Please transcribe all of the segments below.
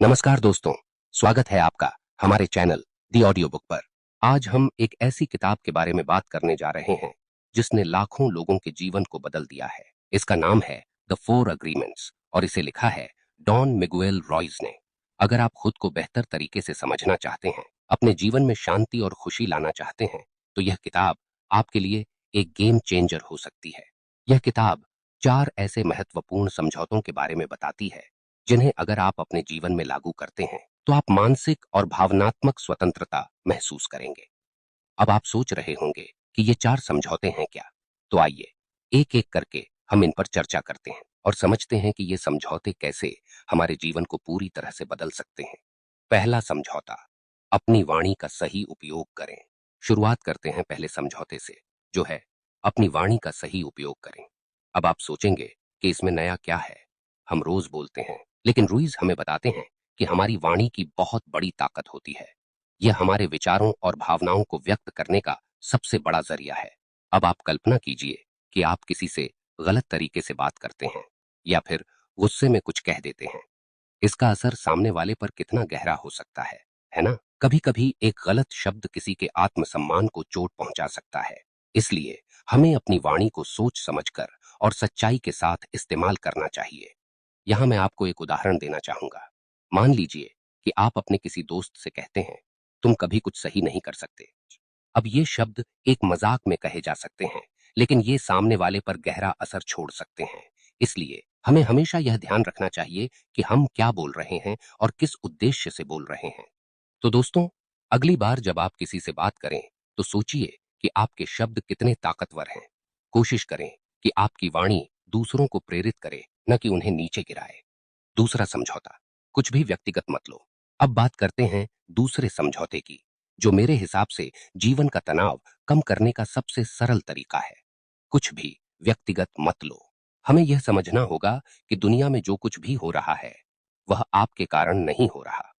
नमस्कार दोस्तों, स्वागत है आपका हमारे चैनल दी ऑडियो बुक पर। आज हम एक ऐसी किताब के बारे में बात करने जा रहे हैं जिसने लाखों लोगों के जीवन को बदल दिया है। इसका नाम है द फोर अग्रीमेंट्स और इसे लिखा है डॉन मिगुएल रॉयज ने। अगर आप खुद को बेहतर तरीके से समझना चाहते हैं, अपने जीवन में शांति और खुशी लाना चाहते हैं, तो यह किताब आपके लिए एक गेम चेंजर हो सकती है। यह किताब 4 ऐसे महत्वपूर्ण समझौतों के बारे में बताती है जिन्हें अगर आप अपने जीवन में लागू करते हैं तो आप मानसिक और भावनात्मक स्वतंत्रता महसूस करेंगे। अब आप सोच रहे होंगे कि ये 4 समझौते हैं क्या? तो आइए एक एक करके हम इन पर चर्चा करते हैं और समझते हैं कि ये समझौते कैसे हमारे जीवन को पूरी तरह से बदल सकते हैं। पहला समझौता, अपनी वाणी का सही उपयोग करें। शुरुआत करते हैं पहले समझौते से, जो है अपनी वाणी का सही उपयोग करें। अब आप सोचेंगे कि इसमें नया क्या है, हम रोज बोलते हैं, लेकिन रूइज हमें बताते हैं कि हमारी वाणी की बहुत बड़ी ताकत होती है। यह हमारे विचारों और भावनाओं को व्यक्त करने का सबसे बड़ा जरिया है। अब आप कल्पना कीजिए कि आप किसी से गलत तरीके से बात करते हैं या फिर गुस्से में कुछ कह देते हैं। इसका असर सामने वाले पर कितना गहरा हो सकता है ना? कभी कभी एक गलत शब्द किसी के आत्मसम्मान को चोट पहुंचा सकता है। इसलिए हमें अपनी वाणी को सोच समझकर और सच्चाई के साथ इस्तेमाल करना चाहिए। यहां मैं आपको एक उदाहरण देना चाहूंगा। मान लीजिए कि आप अपने किसी दोस्त से कहते हैं, तुम कभी कुछ सही नहीं कर सकते। अब ये शब्द एक मजाक में कहे जा सकते हैं, लेकिन ये सामने वाले पर गहरा असर छोड़ सकते हैं। इसलिए हमें हमेशा यह ध्यान रखना चाहिए कि हम क्या बोल रहे हैं और किस उद्देश्य से बोल रहे हैं। तो दोस्तों, अगली बार जब आप किसी से बात करें, तो सोचिए कि आपके शब्द कितने ताकतवर हैं। कोशिश करें कि आपकी वाणी दूसरों को प्रेरित करे, न कि उन्हें नीचे गिराए। दूसरा समझौता, कुछ भी व्यक्तिगत मत लो। अब बात करते हैं दूसरे समझौते की, जो मेरे हिसाब से जीवन का तनाव कम करने का सबसे सरल तरीका है। कुछ भी व्यक्तिगत मत लो। हमें यह समझना होगा कि दुनिया में जो कुछ भी हो रहा है, वह आपके कारण नहीं हो रहा।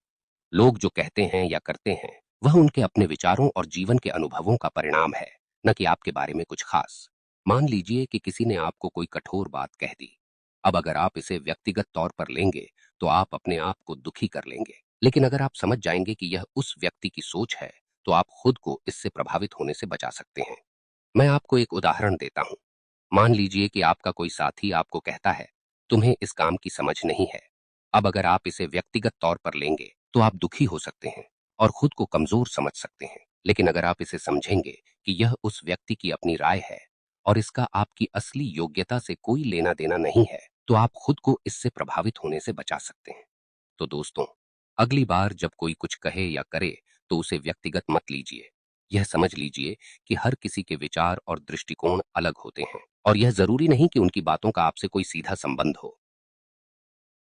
लोग जो कहते हैं या करते हैं, वह उनके अपने विचारों और जीवन के अनुभवों का परिणाम है, न कि आपके बारे में कुछ खास। मान लीजिए कि किसी ने आपको कोई कठोर बात कह दी। अब अगर आप इसे व्यक्तिगत तौर पर लेंगे, तो आप अपने आप को दुखी कर लेंगे। लेकिन अगर आप समझ जाएंगे कि यह उस व्यक्ति की सोच है, तो आप खुद को इससे प्रभावित होने से बचा सकते हैं। मैं आपको एक उदाहरण देता हूं। मान लीजिए कि आपका कोई साथी आपको कहता है, तुम्हें इस काम की समझ नहीं है। अब अगर आप इसे व्यक्तिगत तौर पर लेंगे, तो आप दुखी हो सकते हैं और खुद को कमजोर समझ सकते हैं। लेकिन अगर आप इसे समझेंगे कि यह उस व्यक्ति की अपनी राय है और इसका आपकी असली योग्यता से कोई लेना देना नहीं है, तो आप खुद को इससे प्रभावित होने से बचा सकते हैं। तो दोस्तों, अगली बार जब कोई कुछ कहे या करे, तो उसे व्यक्तिगत मत लीजिए। यह समझ लीजिए कि हर किसी के विचार और दृष्टिकोण अलग होते हैं और यह जरूरी नहीं कि उनकी बातों का आपसे कोई सीधा संबंध हो।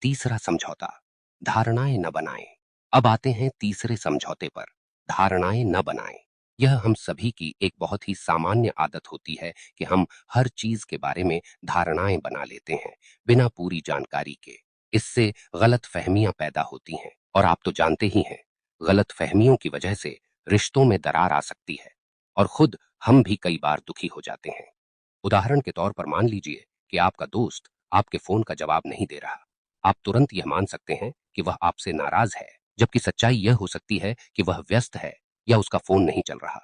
तीसरा समझौता, धारणाएं न बनाएं। अब आते हैं तीसरे समझौते पर, धारणाएं न बनाएं। यह हम सभी की एक बहुत ही सामान्य आदत होती है कि हम हर चीज के बारे में धारणाएं बना लेते हैं बिना पूरी जानकारी के। इससे गलत फहमियां पैदा होती हैं और आप तो जानते ही हैं, गलत फहमियों की वजह से रिश्तों में दरार आ सकती है और खुद हम भी कई बार दुखी हो जाते हैं। उदाहरण के तौर पर मान लीजिए कि आपका दोस्त आपके फोन का जवाब नहीं दे रहा। आप तुरंत यह मान सकते हैं कि वह आपसे नाराज है, जबकि सच्चाई यह हो सकती है कि वह व्यस्त है या उसका फोन नहीं चल रहा।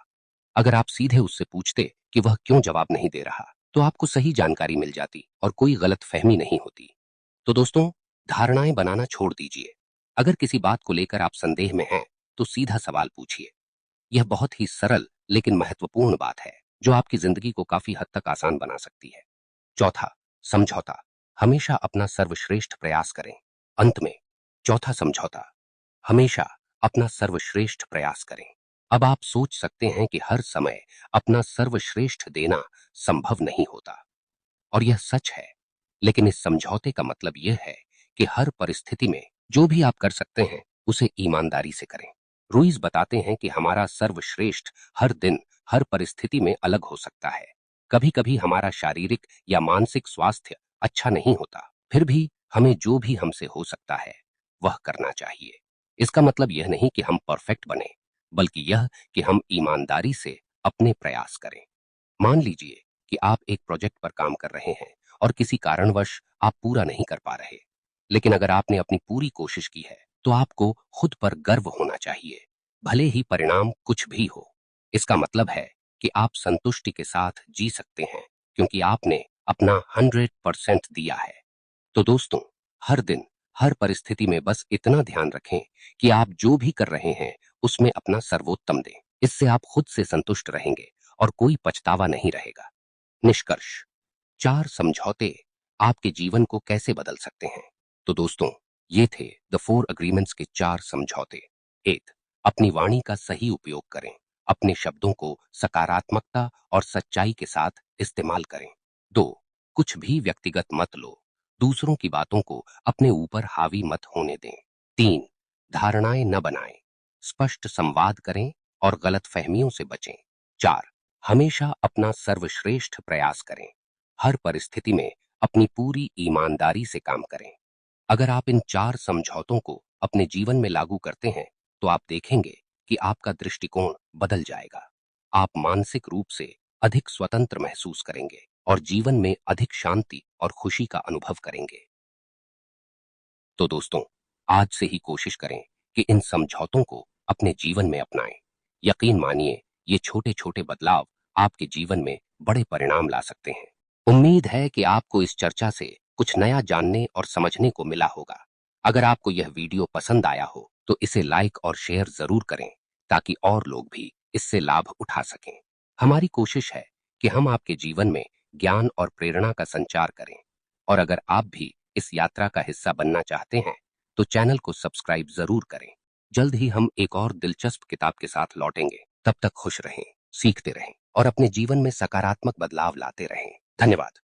अगर आप सीधे उससे पूछते कि वह क्यों जवाब नहीं दे रहा, तो आपको सही जानकारी मिल जाती और कोई गलत फहमी नहीं होती। तो दोस्तों, धारणाएं बनाना छोड़ दीजिए। अगर किसी बात को लेकर आप संदेह में हैं, तो सीधा सवाल पूछिए। यह बहुत ही सरल लेकिन महत्वपूर्ण बात है, जो आपकी जिंदगी को काफी हद तक आसान बना सकती है। चौथा समझौता, हमेशा अपना सर्वश्रेष्ठ प्रयास करें। अंत में, चौथा समझौता, हमेशा अपना सर्वश्रेष्ठ प्रयास करें। अब आप सोच सकते हैं कि हर समय अपना सर्वश्रेष्ठ देना संभव नहीं होता, और यह सच है। लेकिन इस समझौते का मतलब यह है कि हर परिस्थिति में जो भी आप कर सकते हैं, उसे ईमानदारी से करें। रुइस बताते हैं कि हमारा सर्वश्रेष्ठ हर दिन, हर परिस्थिति में अलग हो सकता है। कभी कभी हमारा शारीरिक या मानसिक स्वास्थ्य अच्छा नहीं होता, फिर भी हमें जो भी हमसे हो सकता है, वह करना चाहिए। इसका मतलब यह नहीं कि हम परफेक्ट बने, बल्कि यह कि हम ईमानदारी से अपने प्रयास करें। मान लीजिए कि आप एक प्रोजेक्ट पर काम कर रहे हैं और किसी कारणवश आप पूरा नहीं कर पा रहे। लेकिन अगर आपने अपनी पूरी कोशिश की है तो आपको खुद पर गर्व होना चाहिए, भले ही परिणाम कुछ भी हो। इसका मतलब है कि आप संतुष्टि के साथ जी सकते हैं, क्योंकि आपने अपना 100% दिया है। तो दोस्तों, हर दिन, हर परिस्थिति में बस इतना ध्यान रखें कि आप जो भी कर रहे हैं, उसमें अपना सर्वोत्तम दें। इससे आप खुद से संतुष्ट रहेंगे और कोई पछतावा नहीं रहेगा। निष्कर्ष: 4 समझौते आपके जीवन को कैसे बदल सकते हैं? तो दोस्तों, ये थे द 4 अग्रीमेंट्स के 4 समझौते। 1. अपनी वाणी का सही उपयोग करें। अपने शब्दों को सकारात्मकता और सच्चाई के साथ इस्तेमाल करें। 2. कुछ भी व्यक्तिगत मत लो। दूसरों की बातों को अपने ऊपर हावी मत होने दें। 3. धारणाएं न बनाएं। स्पष्ट संवाद करें और गलतफहमियों से बचें। 4. हमेशा अपना सर्वश्रेष्ठ प्रयास करें। हर परिस्थिति में अपनी पूरी ईमानदारी से काम करें। अगर आप इन 4 समझौतों को अपने जीवन में लागू करते हैं, तो आप देखेंगे कि आपका दृष्टिकोण बदल जाएगा। आप मानसिक रूप से अधिक स्वतंत्र महसूस करेंगे और जीवन में अधिक शांति और खुशी का अनुभव करेंगे। तो दोस्तों, आज से ही कोशिश करें कि इन समझौतों को अपने जीवन में अपनाएं। यकीन मानिए, ये छोटे-छोटे बदलाव आपके जीवन में बड़े परिणाम ला सकते हैं। उम्मीद है कि आपको इस चर्चा से कुछ नया जानने और समझने को मिला होगा। अगर आपको यह वीडियो पसंद आया हो, तो इसे लाइक और शेयर जरूर करें, ताकि और लोग भी इससे लाभ उठा सकें। हमारी कोशिश है कि हम आपके जीवन में ज्ञान और प्रेरणा का संचार करें। और अगर आप भी इस यात्रा का हिस्सा बनना चाहते हैं, तो चैनल को सब्सक्राइब जरूर करें। जल्द ही हम एक और दिलचस्प किताब के साथ लौटेंगे। तब तक खुश रहें, सीखते रहें और अपने जीवन में सकारात्मक बदलाव लाते रहें। धन्यवाद।